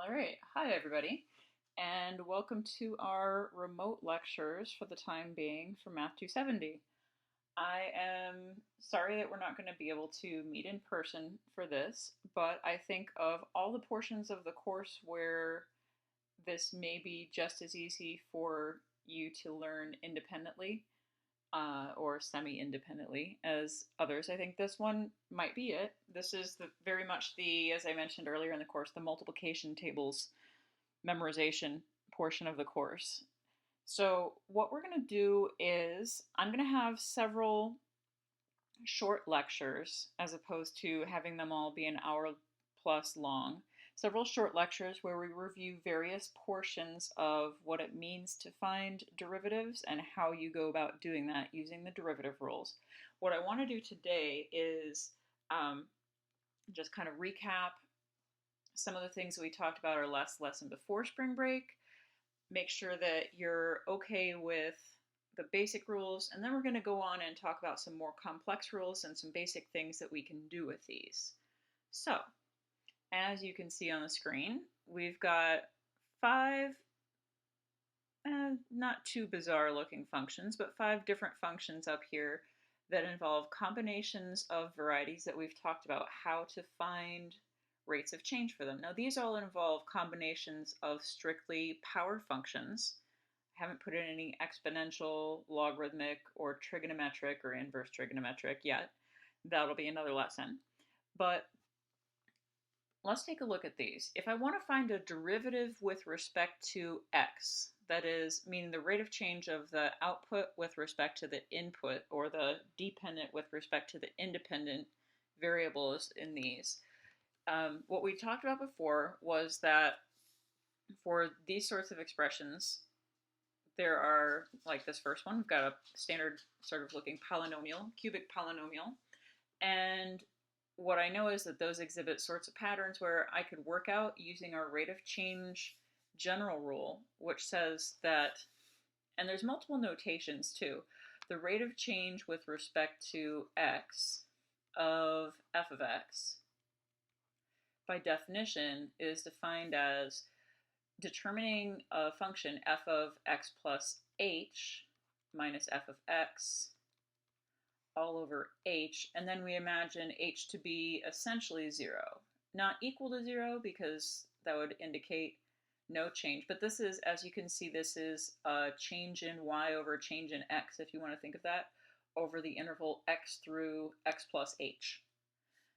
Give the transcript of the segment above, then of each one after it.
All right. Hi, everybody, and welcome to our remote lectures for the time being for Math 270. I am sorry that we're not going to be able to meet in person for this, but I think of all the portions of the course where this may be just as easy for you to learn independently or semi-independently as others. I think this one might be it. This is very much the, as I mentioned earlier in the course, the multiplication tables memorization portion of the course. So what we're going to do is I'm going to have several short lectures as opposed to having them all be an hour plus long. Several short lectures where we review various portions of what it means to find derivatives and how you go about doing that using the derivative rules. What I want to do today is just kind of recap some of the things that we talked about our last lesson before spring break, make sure that you're okay with the basic rules, and then we're going to go on and talk about some more complex rules and some basic things that we can do with these. So, as you can see on the screen, we've got five, not too bizarre looking functions, but five different functions up here that involve combinations of varieties that we've talked about how to find rates of change for them. Now these all involve combinations of strictly power functions. I haven't put in any exponential, logarithmic, or trigonometric or inverse trigonometric yet. That'll be another lesson. But let's take a look at these. If I want to find a derivative with respect to x, that is, meaning the rate of change of the output with respect to the input, or the dependent with respect to the independent variables in these, what we talked about before was that for these sorts of expressions, there are, like this first one, we've got a standard sort of looking polynomial, cubic polynomial, and what I know is that those exhibit sorts of patterns where I could work out using our rate of change general rule, which says that, and there's multiple notations too, the rate of change with respect to x of f of x by definition is defined as determining a function f of x plus h minus f of x all over h, and then we imagine h to be essentially 0. Not equal to 0 because that would indicate no change, but this is, as you can see, this is a change in y over change in x, if you want to think of that, over the interval x through x plus h.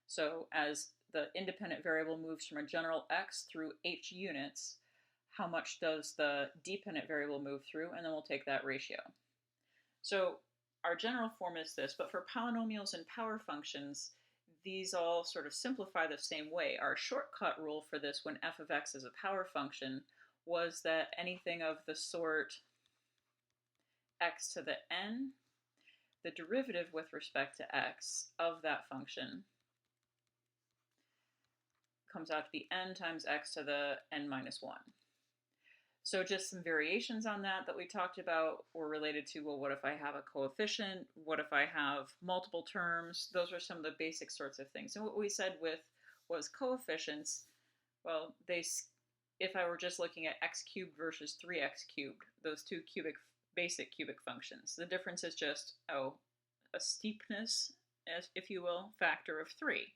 So as the independent variable moves from a general x through h units, how much does the dependent variable move through? And then we'll take that ratio. So our general form is this, but for polynomials and power functions, these all sort of simplify the same way. Our shortcut rule for this when f of x is a power function was that anything of the sort x to the n, the derivative with respect to x of that function comes out to be n times x to the n minus 1. So just some variations on that we talked about were related to, well, what if I have a coefficient? What if I have multiple terms? Those are some of the basic sorts of things. And what we said with was coefficients, well, if I were just looking at x cubed versus 3x cubed, those two basic cubic functions, the difference is just, a steepness, if you will, factor of 3.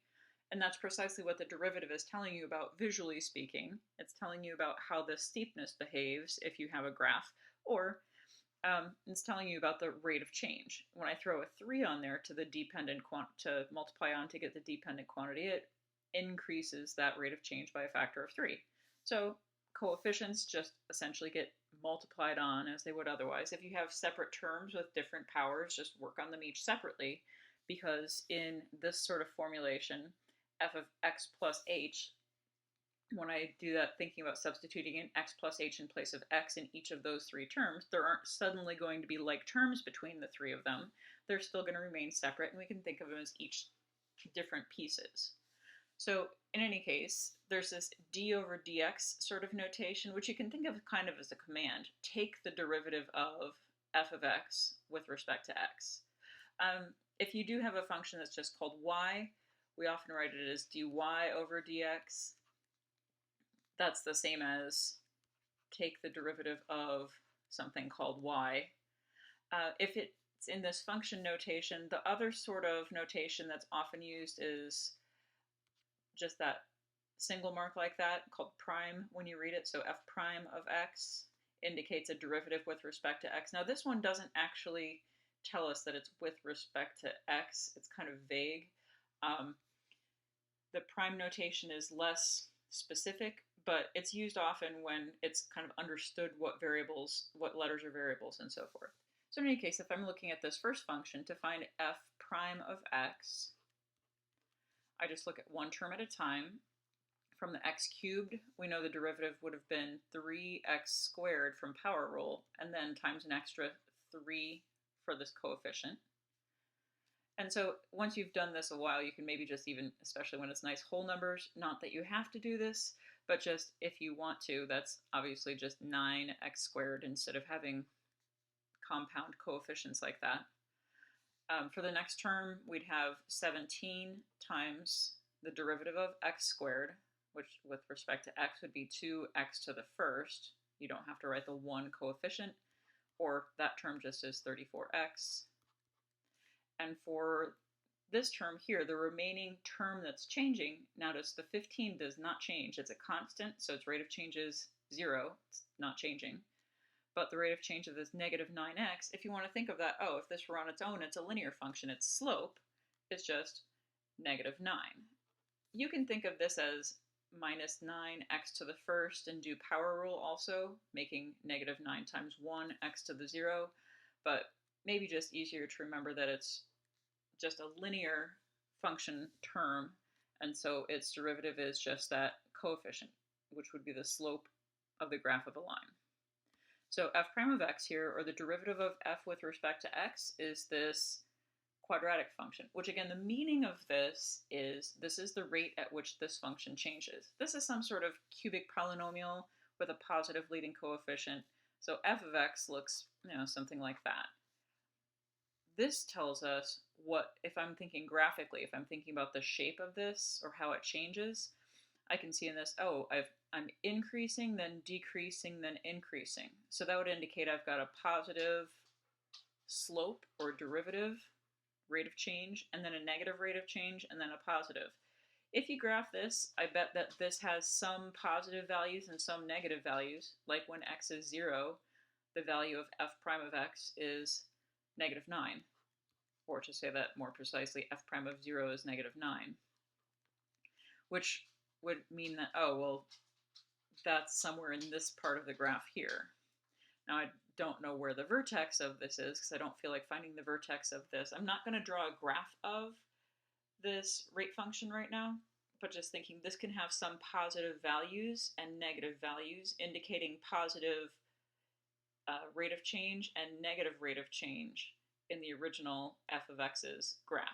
And that's precisely what the derivative is telling you about visually speaking. It's telling you about how the steepness behaves if you have a graph, or it's telling you about the rate of change. When I throw a 3 on there to the dependent to multiply on to get the dependent quantity, it increases that rate of change by a factor of 3. So coefficients just essentially get multiplied on as they would otherwise. If you have separate terms with different powers, just work on them each separately, because in this sort of formulation, f of x plus h, when I do that thinking about substituting in x plus h in place of x in each of those three terms, there aren't suddenly going to be like terms between the three of them. They're still going to remain separate, and we can think of them as each different pieces. So in any case, there's this d over dx sort of notation, which you can think of kind of as a command. Take the derivative of f of x with respect to x. If you do have a function that's just called y, we often write it as dy over dx. that's the same as take the derivative of something called y. If it's in this function notation, the other sort of notation that's often used is just that single mark like that called prime when you read it. So f prime of x indicates a derivative with respect to x. Now this one doesn't actually tell us that it's with respect to x. It's kind of vague. The prime notation is less specific, but it's used often when it's kind of understood what variables, what letters are variables and so forth. So in any case, if I'm looking at this first function to find f prime of x, I just look at one term at a time. From the x cubed, we know the derivative would have been 3x squared from power rule, and then times an extra 3 for this coefficient. And so once you've done this a while, you can maybe just even, especially when it's nice whole numbers, not that you have to do this, but just if you want to, that's obviously just 9x squared instead of having compound coefficients like that. For the next term, we'd have 17 times the derivative of x squared, which with respect to x would be 2x to the first. You don't have to write the 1 coefficient, or that term just is 34x. And for this term here, the remaining term that's changing, notice the 15 does not change. It's a constant, so its rate of change is 0. It's not changing. But the rate of change of this negative 9x, if you want to think of that, oh, if this were on its own, it's a linear function. Its slope is just negative 9. You can think of this as minus 9x to the first and do power rule also, making negative 9 times 1 x to the 0. But maybe just easier to remember that it's just a linear function term, and so its derivative is just that coefficient, which would be the slope of the graph of a line. So f prime of x here, or the derivative of f with respect to x, is this quadratic function, which again, the meaning of this is the rate at which this function changes. This is some sort of cubic polynomial with a positive leading coefficient. So f of x looks, something like that. This tells us what, if I'm thinking graphically, if I'm thinking about the shape of this or how it changes, I can see in this, oh, I'm increasing, then decreasing, then increasing. So that would indicate I've got a positive slope or derivative rate of change, and then a negative rate of change, and then a positive. If you graph this, I bet that this has some positive values and some negative values. Like when x is 0, the value of f prime of x is negative 9. Or to say that more precisely, f prime of 0 is negative 9. Which would mean that, oh, well, that's somewhere in this part of the graph here. Now, I don't know where the vertex of this is because I don't feel like finding the vertex of this. I'm not going to draw a graph of this rate function right now, but just thinking this can have some positive values and negative values, indicating positive rate of change and negative rate of change in the original f of x's graph.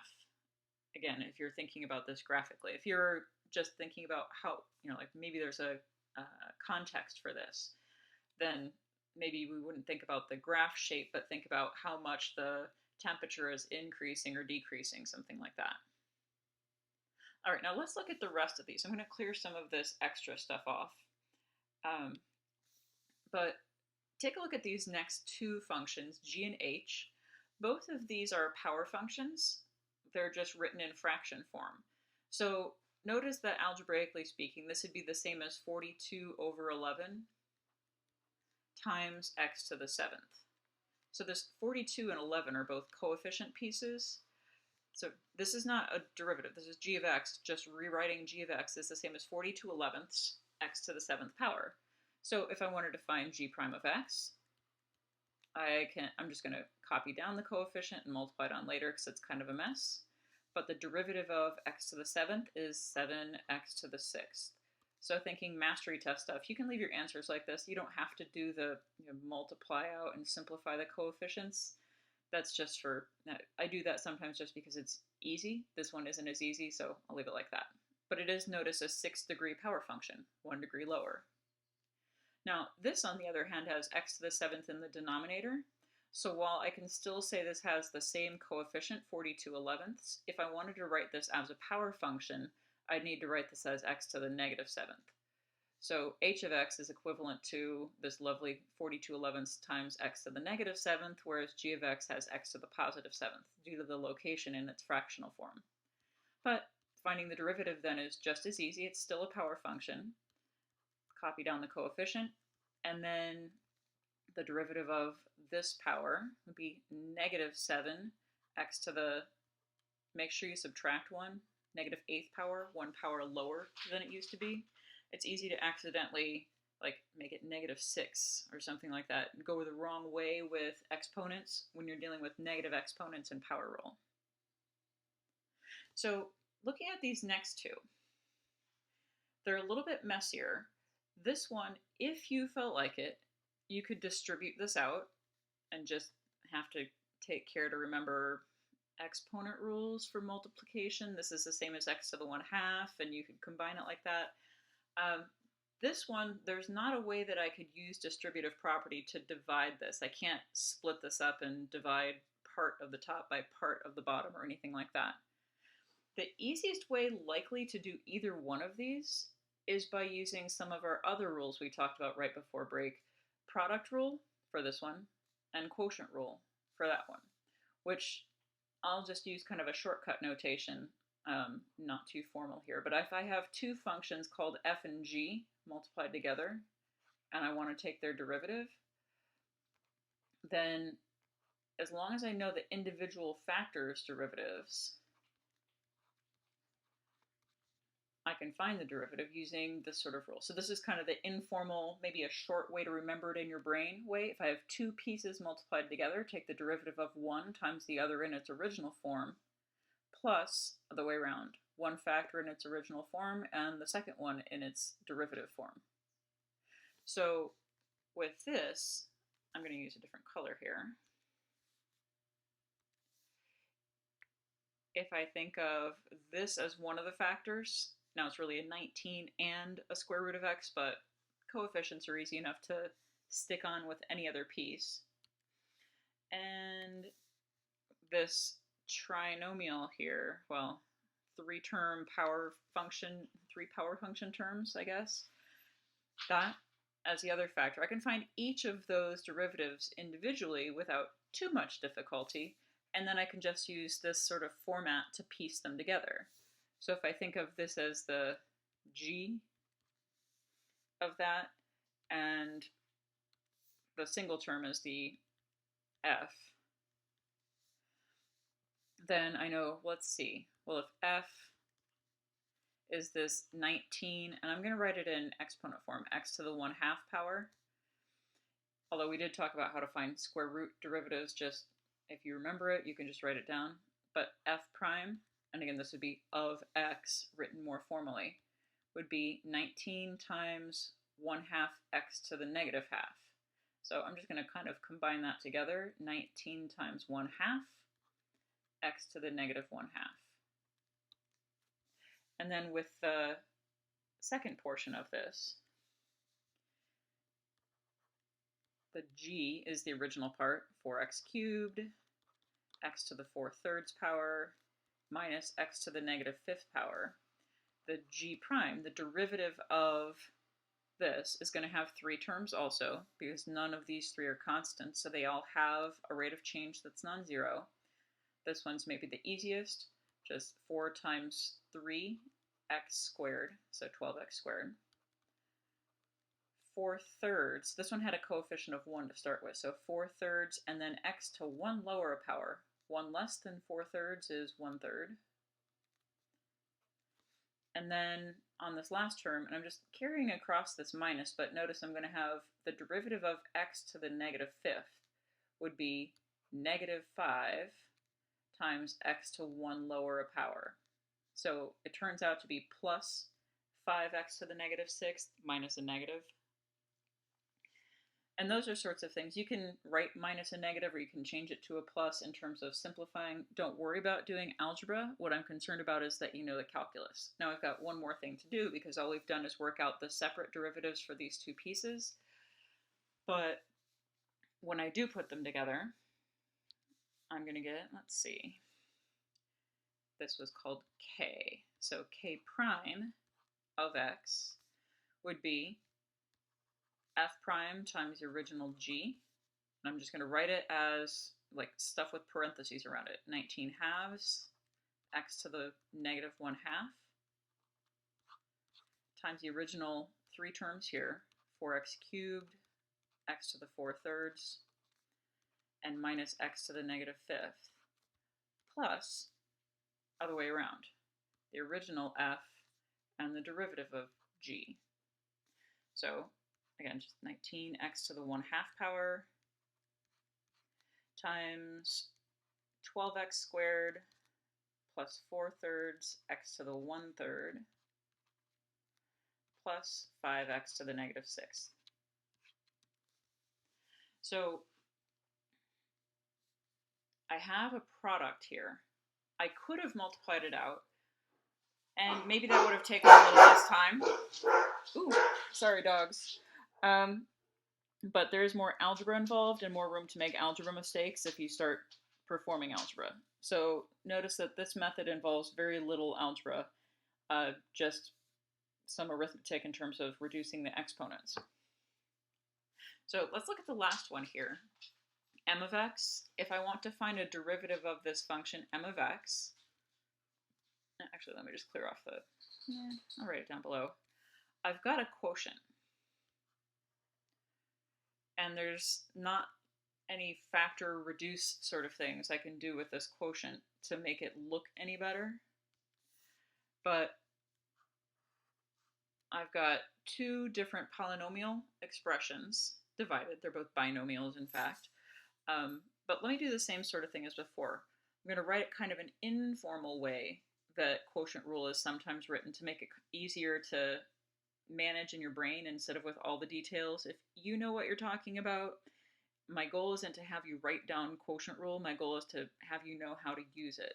Again, if you're thinking about this graphically, if you're just thinking about how, like maybe there's a context for this, then maybe we wouldn't think about the graph shape, but think about how much the temperature is increasing or decreasing, something like that. All right, now let's look at the rest of these. I'm going to clear some of this extra stuff off. But take a look at these next two functions, g and h. Both of these are power functions. They're just written in fraction form. So notice that algebraically speaking, this would be the same as 42 over 11 times x to the 7th. So this 42 and 11 are both coefficient pieces. So this is not a derivative. This is g of x. Just rewriting g of x is the same as 42 elevenths x to the 7th power. So if I wanted to find g prime of x, I'm just going to copy down the coefficient and multiply it on later because it's kind of a mess. But the derivative of x to the 7th is 7x to the 6th. So thinking mastery test stuff, you can leave your answers like this. You don't have to do the multiply out and simplify the coefficients. That's just for, I do that sometimes just because it's easy. This one isn't as easy, so I'll leave it like that. But it is, notice, a 6th degree power function, 1 degree lower. Now, this, on the other hand, has x to the 7th in the denominator. So while I can still say this has the same coefficient, 42 elevenths, if I wanted to write this as a power function, I'd need to write this as x to the negative 7th. So h of x is equivalent to this lovely 42/11 times x to the negative 7th, whereas g of x has x to the positive 7th due to the location in its fractional form. But finding the derivative then is just as easy. It's still a power function. Copy down the coefficient, and then the derivative of this power would be negative 7 x to the, make sure you subtract 1, negative 8th power, 1 power lower than it used to be. It's easy to accidentally make it negative 6 or something like that and go the wrong way with exponents when you're dealing with negative exponents in power rule. So looking at these next two, they're a little bit messier. This one, if you felt like it, you could distribute this out and just have to take care to remember exponent rules for multiplication. This is the same as x to the 1/2, and you could combine it like that. This one, there's not a way that I could use distributive property to divide this. I can't split this up and divide part of the top by part of the bottom or anything like that. The easiest way likely to do either one of these is by using some of our other rules we talked about right before break. Product rule for this one, and quotient rule for that one, which I'll just use kind of a shortcut notation, not too formal here. But if I have two functions called f and g multiplied together, and I want to take their derivative, then as long as I know the individual factors' derivatives, I can find the derivative using this sort of rule. So this is kind of the informal, maybe a short way to remember it in your brain way. If I have two pieces multiplied together, take the derivative of one times the other in its original form, plus the way around, one factor in its original form and the second one in its derivative form. So with this, I'm going to use a different color here. If I think of this as one of the factors, now it's really a 19 and a square root of x, but coefficients are easy enough to stick on with any other piece. And this trinomial here, well, three power function terms, I guess, that as the other factor. I can find each of those derivatives individually without too much difficulty, and then I can just use this sort of format to piece them together. So if I think of this as the g of that, and the single term is the f, then I know, let's see, well, if f is this 19, and I'm going to write it in exponent form, x to the 1/2 power, although we did talk about how to find square root derivatives, just if you remember it, you can just write it down, but f prime, and again this would be of x written more formally, would be 19 times 1/2 x to the negative half. So I'm just going to kind of combine that together, 19 times 1/2 x to the negative 1/2. And then with the second portion of this, the g is the original part, 4x cubed, x to the 4/3 power, minus x to the negative 5th power. The g prime, the derivative of this, is going to have three terms also, because none of these three are constants, so they all have a rate of change that's non-zero. This one's maybe the easiest, just 4 times 3x squared, so 12x squared. 4/3, this one had a coefficient of 1 to start with, so 4/3 and then x to 1 lower a power. 1 less than 4/3 is 1/3. And then on this last term, and I'm just carrying across this minus, but notice I'm going to have the derivative of x to the negative 5th would be negative 5 times x to 1 lower a power. So it turns out to be plus 5x to the negative 6th minus a negative. And those are sorts of things. You can write minus a negative, or you can change it to a plus in terms of simplifying. Don't worry about doing algebra. What I'm concerned about is that you know the calculus. Now I've got one more thing to do, because all we've done is work out the separate derivatives for these two pieces. But when I do put them together, I'm going to get, let's see, this was called k. So k prime of x would be f prime times the original g. And I'm just going to write it as like stuff with parentheses around it. 19 halves, x to the negative 1/2, times the original three terms here, 4x cubed, x to the 4/3, and minus x to the negative 5th, plus, other way around, the original f and the derivative of g. So, again, just 19x to the 1/2 power times 12x squared plus 4/3 x to the 1/3 plus 5x to the negative 6th. So I have a product here. I could have multiplied it out, and maybe that would have taken a little less time. Ooh, sorry dogs. But there's more algebra involved and more room to make algebra mistakes if you start performing algebra. So notice that this method involves very little algebra, just some arithmetic in terms of reducing the exponents. So let's look at the last one here. M of x, if I want to find a derivative of this function m of x, actually let me just clear off I'll write it down below. I've got a quotient. And there's not any factor reduce sort of things I can do with this quotient to make it look any better. But I've got two different polynomial expressions divided. They're both binomials, in fact. But let me do the same sort of thing as before. I'm going to write it kind of an informal way that quotient rule is sometimes written to make it easier to manage in your brain instead of with all the details. If you know what you're talking about, my goal isn't to have you write down quotient rule. My goal is to have you know how to use it.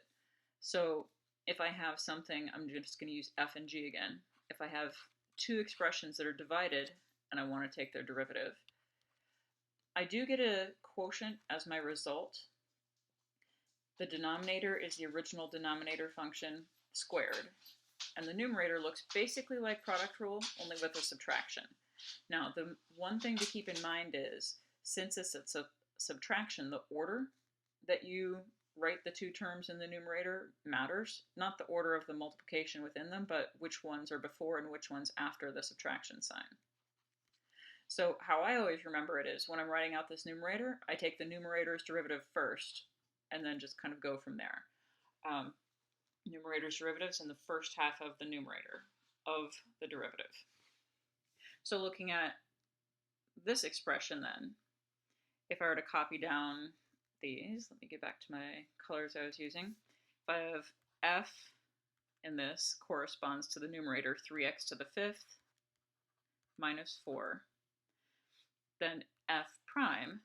So if I have something, I'm just going to use f and g again. If I have two expressions that are divided and I want to take their derivative, I do get a quotient as my result. The denominator is the original denominator function squared. And the numerator looks basically like product rule, only with a subtraction. Now, the one thing to keep in mind is, since it's a subtraction, the order that you write the two terms in the numerator matters. Not the order of the multiplication within them, but which ones are before and which ones after the subtraction sign. So how I always remember it is, when I'm writing out this numerator, I take the numerator's derivative first, and then just kind of go from there. Numerator's derivatives in the first half of the numerator of the derivative. So looking at this expression then, if I were to copy down these, let me get back to my colors I was using. If I have f in this corresponds to the numerator 3x to the 5th minus 4, then f prime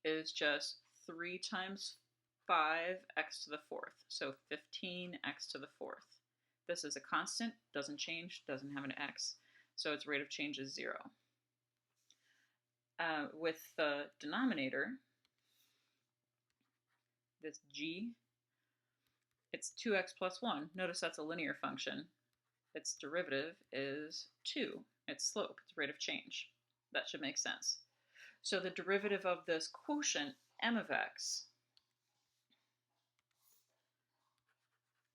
is just 3 times 5x to the 4th, so 15x to the 4th. This is a constant, doesn't change, doesn't have an x, so its rate of change is 0. With the denominator, this g, it's 2x plus 1. Notice that's a linear function. Its derivative is 2. Its slope, its rate of change. That should make sense. So the derivative of this quotient, m of x,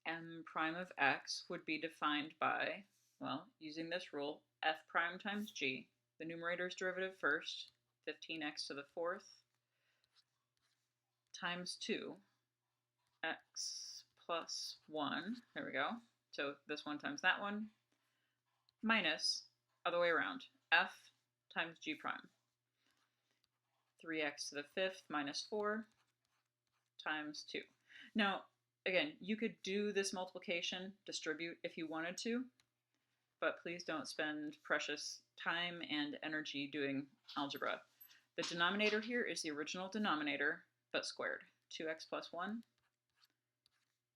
m prime of x would be defined by, well, using this rule, f prime times g, the numerator's derivative first, 15x to the 4th, times 2, x plus 1, there we go, so this one times that one, minus, other way around, f times g prime, 3x to the 5th minus 4 times 2. Now, again, you could do this multiplication, distribute if you wanted to, but please don't spend precious time and energy doing algebra. The denominator here is the original denominator, but squared. 2x plus 1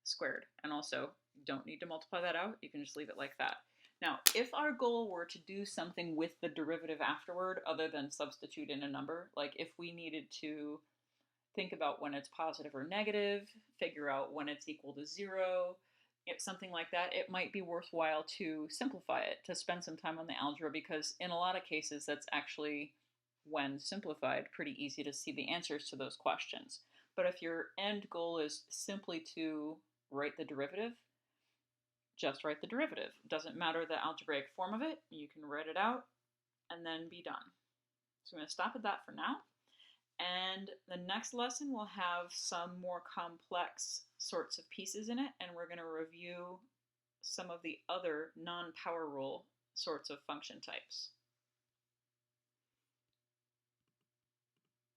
squared. And also, you don't need to multiply that out. You can just leave it like that. Now, if our goal were to do something with the derivative afterward, other than substitute in a number, like if we needed to think about when it's positive or negative, figure out when it's equal to 0, something like that, it might be worthwhile to simplify it, to spend some time on the algebra, because in a lot of cases that's actually, when simplified, pretty easy to see the answers to those questions. But if your end goal is simply to write the derivative, just write the derivative. It doesn't matter the algebraic form of it, you can write it out and then be done. So I'm going to stop at that for now. And the next lesson will have some more complex sorts of pieces in it, and we're going to review some of the other non-power rule sorts of function types.